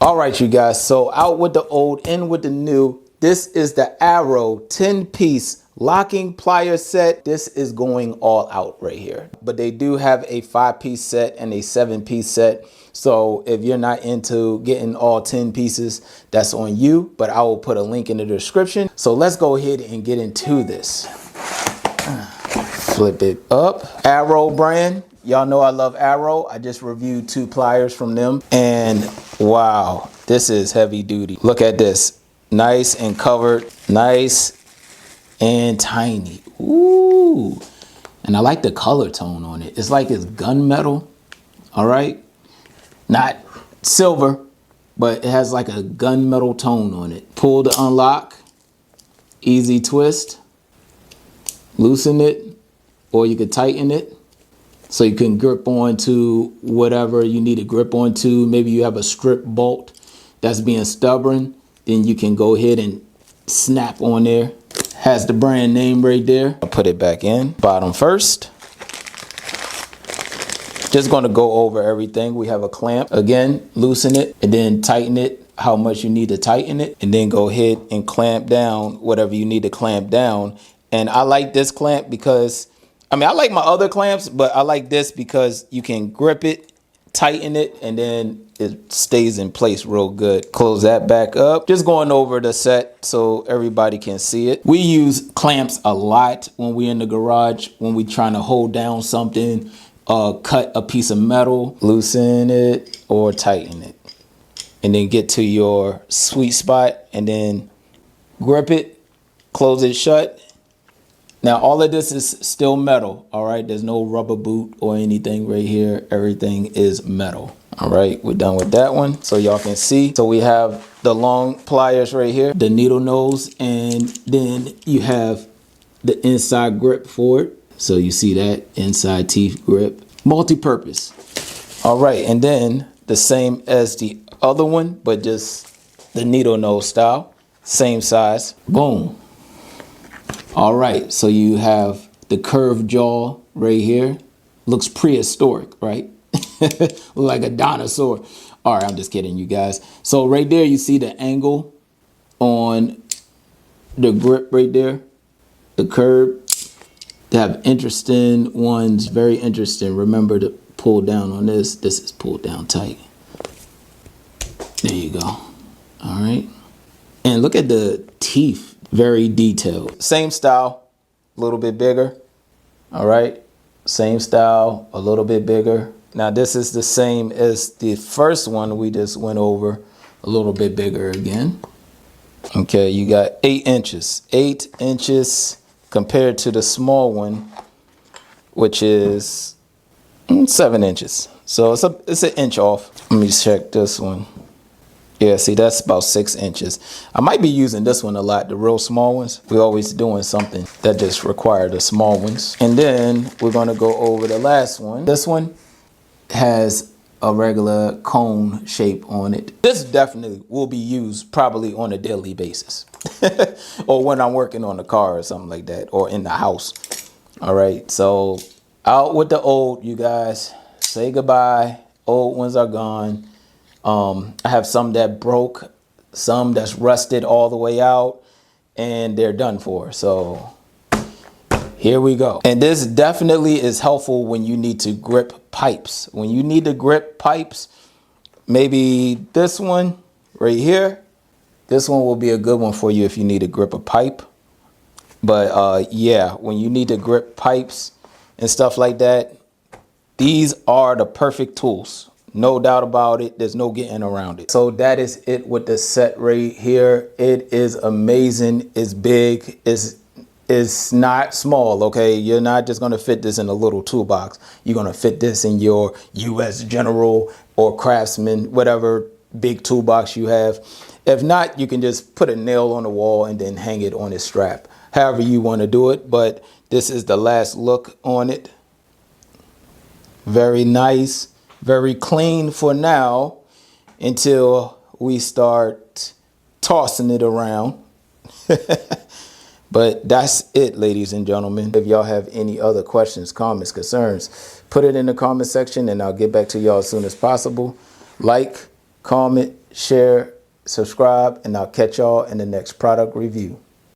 All right, you guys, so out with the old, in with the new. This is the Arrow 10-piece locking pliers set. This is going all out right here. But they do have a 5-piece set and a 7-piece set. So if you're not into getting all 10 pieces, that's on you, but I will put a link in the description. So let's go ahead and get into this. Flip it up. Arrow brand. Y'all know I love Arrow. I just reviewed 2 pliers from them. And wow, this is heavy duty. Look at this. Nice and covered. Nice and tiny. Ooh. And I like the color tone on it. It's like it's gunmetal. All right. Not silver, but it has like a gunmetal tone on it. Pull to unlock. Easy twist. Loosen it, or you could tighten it so you can grip onto whatever you need to grip onto. Maybe you have a strip bolt that's being stubborn, then you can go ahead and snap on there. Has the brand name right there. I'll put it back in. Bottom first. Just going to go over everything. We have a clamp. Again, loosen it and then tighten it how much you need to tighten it, and then go ahead and clamp down whatever you need to clamp down. And I like this clamp because, I mean, I like my other clamps, but I like this because you can grip it, tighten it, and then it stays in place real good. Close that back up. Just going over the set so everybody can see it. We use clamps a lot when we're in the garage, when we're trying to hold down something, cut a piece of metal, loosen it or tighten it. And then get to your sweet spot and then grip it, close it shut. Now, all of this is still metal, all right? There's no rubber boot or anything right here. Everything is metal, all right? We're done with that one so y'all can see. So we have the long pliers right here, the needle nose, and then you have the inside grip for it. So you see that inside teeth grip, multi-purpose. All right, and then the same as the other one, but just the needle nose style, same size, boom. All right, so you have the curved jaw right here. Looks prehistoric, right? Like a dinosaur. All right, I'm just kidding, you guys. So right there, you see the angle on the grip right there, the curve. They have interesting ones, very interesting. Remember to pull down on this. This is pulled down tight. There you go. All right. And look at the teeth. Very detailed. Same style, a little bit bigger. All right. Same style, a little bit bigger. Now this is the same as the first one we just went over, a little bit bigger again. Okay, you got 8 inches. 8 inches compared to the small one, which is 7 inches. So it's an inch off. Let me check this one. Yeah, see, that's about 6 inches. I might be using this one a lot, the real small ones. We're always doing something that just require the small ones. And then we're gonna go over the last one. This one has a regular cone shape on it. This definitely will be used probably on a daily basis. Or when I'm working on the car or something like that, or in the house. All right, so out with the old, you guys. Say goodbye. Old ones are gone. I have some that broke, some that's rusted all the way out, and they're done for. So here we go. And this definitely is helpful when you need to grip pipes. When you need to grip pipes, maybe this one right here, this one will be a good one for you if you need to grip a pipe. But yeah, when you need to grip pipes and stuff like that, these are the perfect tools. No doubt about it. There's no getting around it. So that is it with the set right here. It is amazing. It's big. It's not small, okay? You're not just going to fit this in a little toolbox. You're going to fit this in your US General or Craftsman, whatever big toolbox you have. If not, you can just put a nail on the wall and then hang it on its strap. However you want to do it. But this is the last look on it. Very nice. Very clean for now until we start tossing it around. But that's it, ladies and gentlemen. If y'all have any other questions, comments, concerns, put it in the comment section and I'll get back to y'all as soon as possible. Like, comment, share, subscribe, and I'll catch y'all in the next product review.